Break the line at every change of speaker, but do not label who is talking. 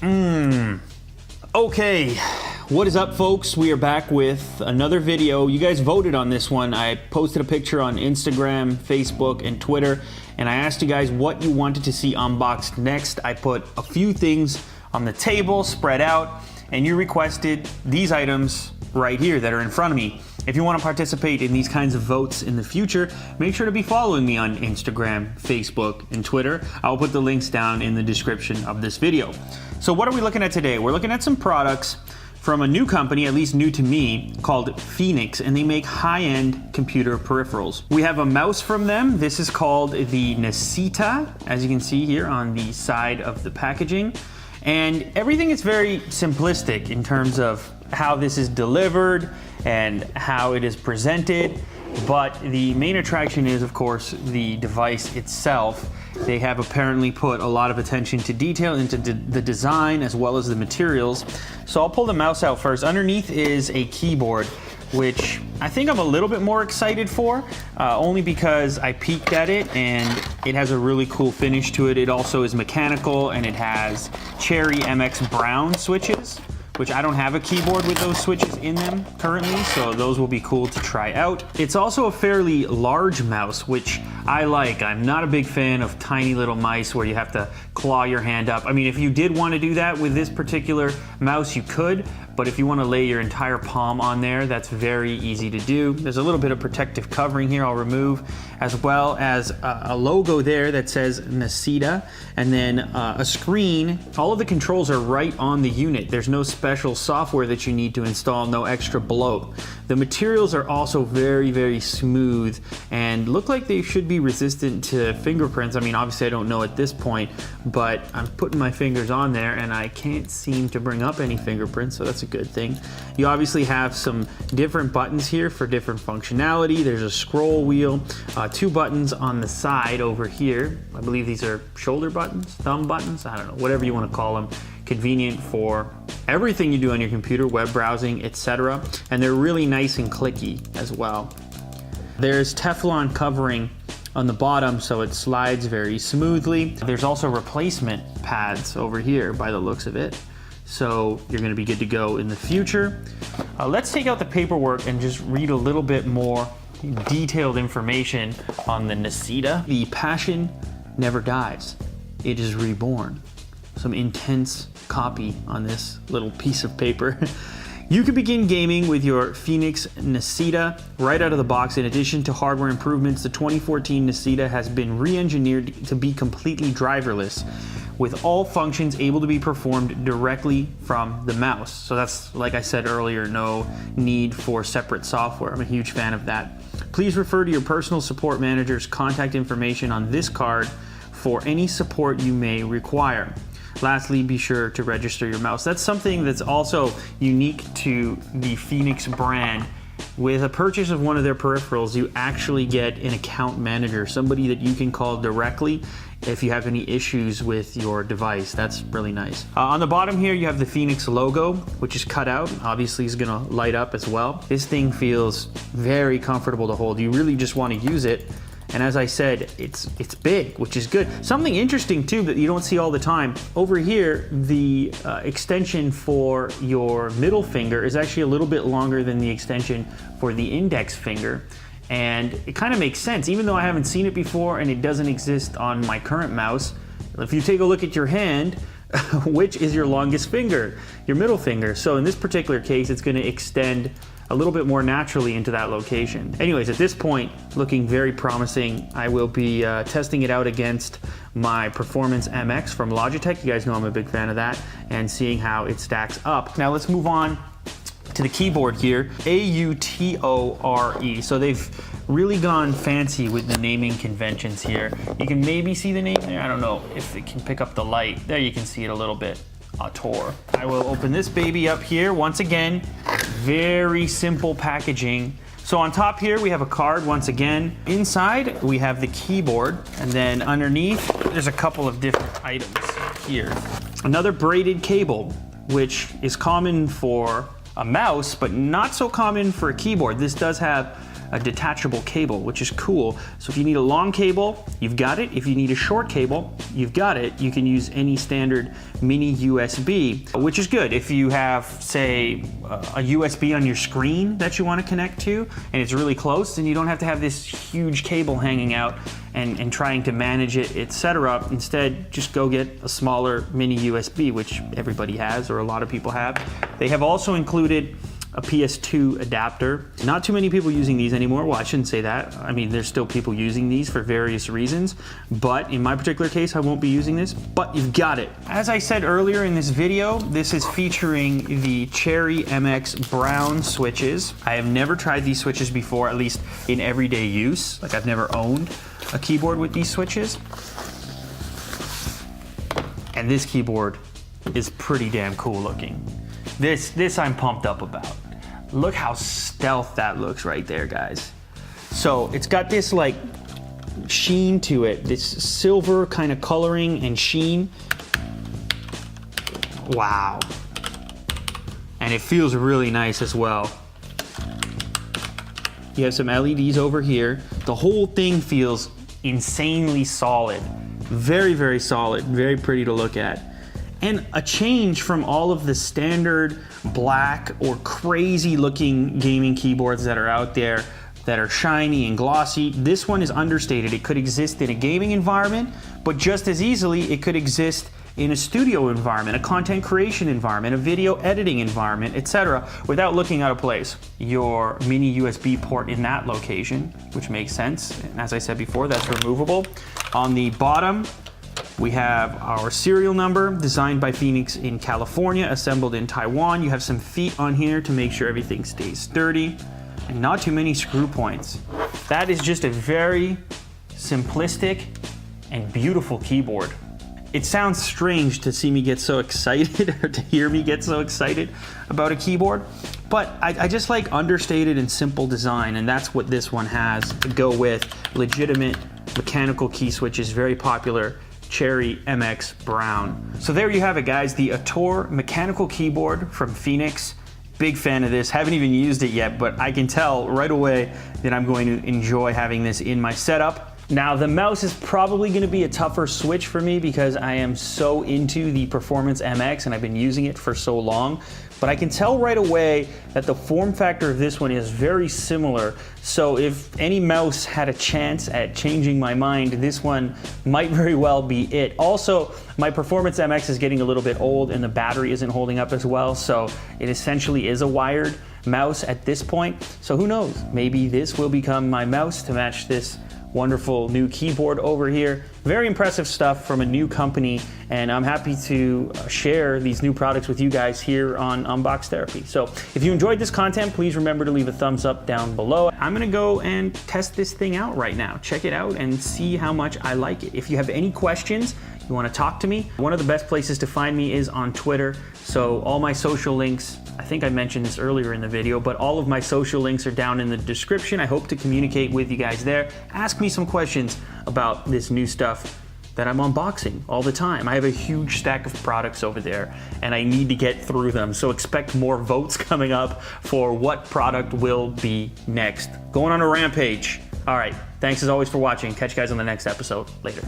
Okay, what is up, folks? We are back with another video. You guys voted on this one. I posted a picture on Instagram, Facebook, and Twitter, and I asked you guys what you wanted to see unboxed next. I put a few things on the table, spread out, and you requested these items right here that are in front of me. If you want to participate in these kinds of votes in the future, make sure to be following me on Instagram, Facebook, and Twitter. I'll put the links down in the description of this video. So what are we looking at today? We're looking at some products from a new company, at least new to me, called Feenix, and they make high-end computer peripherals. We have a mouse from them. This is called the Nascita, as you can see here on the side of the packaging. And everything is very simplistic in terms of how this is delivered and how it is presented, but the main attraction is, of course, the device itself. They have apparently put a lot of attention to detail into the design as well as the materials. So I'll pull the mouse out first. Underneath is a keyboard, which I think I'm a little bit more excited for, only because I peeked at it and it has a really cool finish to it. It also is mechanical and it has Cherry MX Brown switches, which I don't have a keyboard with those switches in them currently, so those will be cool to try out. It's also a fairly large mouse, which I like. I'm not a big fan of tiny little mice where you have to claw your hand up. I mean, if you did want to do that with this particular mouse, you could, but if you want to lay your entire palm on there, that's very easy to do. There's a little bit of protective covering here I'll remove, as well as a logo there that says Nascita, and then a screen. All of the controls are right on the unit. There's no special software that you need to install, no extra bloat. The materials are also very, very smooth and look like they should be resistant to fingerprints. I mean, obviously I don't know at this point, but I'm putting my fingers on there and I can't seem to bring up any fingerprints, so that's a good thing. You obviously have some different buttons here for different functionality. There's a scroll wheel, two buttons on the side over here. I believe these are shoulder buttons, thumb buttons, I don't know, whatever you want to call them. Convenient for everything you do on your computer, web browsing, etc. And they're really nice and clicky as well. There's Teflon covering on the bottom, so it slides very smoothly. There's also replacement pads over here by the looks of it, so you're going to be good to go in the future. Let's take out the paperwork and just read a little bit more detailed information on the Nascita. The passion never dies, it is reborn. Some intense copy on this little piece of paper. You can begin gaming with your Feenix Nascita right out of the box. In addition to hardware improvements, the 2014 Nascita has been re-engineered to be completely driverless, with all functions able to be performed directly from the mouse. So that's, like I said earlier, no need for separate software. I'm a huge fan of that. Please refer to your personal support manager's contact information on this card for any support you may require. Lastly, be sure to register your mouse. That's something that's also unique to the Feenix brand. With a purchase of one of their peripherals, you actually get an account manager, somebody that you can call directly if you have any issues with your device. That's really nice. On the bottom here, you have the Feenix logo, which is cut out. Obviously, it's gonna light up as well. This thing feels very comfortable to hold. You really just wanna use it. And as I said, it's big, which is good. Something interesting too that you don't see all the time. Over here, the extension for your middle finger is actually a little bit longer than the extension for the index finger. And it kind of makes sense, even though I haven't seen it before and it doesn't exist on my current mouse. If you take a look at your hand, which is your longest finger? Your middle finger. So in this particular case, it's gonna extend a little bit more naturally into that location. Anyways, at this point, looking very promising. I will be testing it out against my Performance MX from Logitech. You guys know I'm a big fan of that, and seeing how it stacks up. Now let's move on to the keyboard here, Autore. So they've really gone fancy with the naming conventions here. You can maybe see the name there. I don't know if it can pick up the light. There you can see it a little bit. Autore. I will open this baby up here. Once again, very simple packaging. So on top here, we have a card once again. Inside, we have the keyboard, and then underneath, there's a couple of different items here. Another braided cable, which is common for a mouse, but not so common for a keyboard. This does have a detachable cable, which is cool. So if you need a long cable, you've got it. If you need a short cable, you've got it. You can use any standard mini USB, which is good. If you have, say, a USB on your screen that you want to connect to, and it's really close, then you don't have to have this huge cable hanging out and trying to manage it, etc. Instead, just go get a smaller mini USB, which everybody has, or a lot of people have. They have also included a PS2 adapter. Not too many people using these anymore. Well, I shouldn't say that. I mean, there's still people using these for various reasons, but in my particular case, I won't be using this, but you've got it. As I said earlier in this video, this is featuring the Cherry MX Brown switches. I have never tried these switches before, at least in everyday use. Like, I've never owned a keyboard with these switches. And this keyboard is pretty damn cool looking. This I'm pumped up about. Look how stealth that looks right there, guys. So it's got this like sheen to it, this silver kind of coloring and sheen. Wow. And it feels really nice as well. You have some LEDs over here. The whole thing feels insanely solid. Very, very solid, very pretty to look at. And a change from all of the standard black or crazy looking gaming keyboards that are out there that are shiny and glossy. This one is understated. It could exist in a gaming environment, but just as easily it could exist in a studio environment, a content creation environment, a video editing environment, etc., without looking out of place. Your mini USB port in that location, which makes sense. And as I said before, that's removable. On the bottom, we have our serial number, designed by Feenix in California, assembled in Taiwan. You have some feet on here to make sure everything stays sturdy, and not too many screw points. That is just a very simplistic and beautiful keyboard. It sounds strange to see me get so excited or to hear me get so excited about a keyboard, but I just like understated and simple design, and that's what this one has to go with. Legitimate mechanical key switches, very popular. Cherry MX Brown. So there you have it, guys, the Autore mechanical keyboard from Feenix. Big fan of this, haven't even used it yet, but I can tell right away that I'm going to enjoy having this in my setup. Now, the mouse is probably going to be a tougher switch for me because I am so into the Performance MX and I've been using it for so long, but I can tell right away that the form factor of this one is very similar. So if any mouse had a chance at changing my mind, this one might very well be it. Also, my Performance MX is getting a little bit old and the battery isn't holding up as well, so it essentially is a wired mouse at this point. So who knows, maybe this will become my mouse to match this wonderful new keyboard over here. Very impressive stuff from a new company, and I'm happy to share these new products with you guys here on Unbox Therapy. So if you enjoyed this content, please remember to leave a thumbs up down below. I'm gonna go and test this thing out right now. Check it out and see how much I like it. If you have any questions, you wanna talk to me, one of the best places to find me is on Twitter. So all my social links, I think I mentioned this earlier in the video, but all of my social links are down in the description. I hope to communicate with you guys there. Ask me some questions about this new stuff that I'm unboxing all the time. I have a huge stack of products over there and I need to get through them. So expect more votes coming up for what product will be next. Going on a rampage. All right, thanks as always for watching. Catch you guys on the next episode. Later.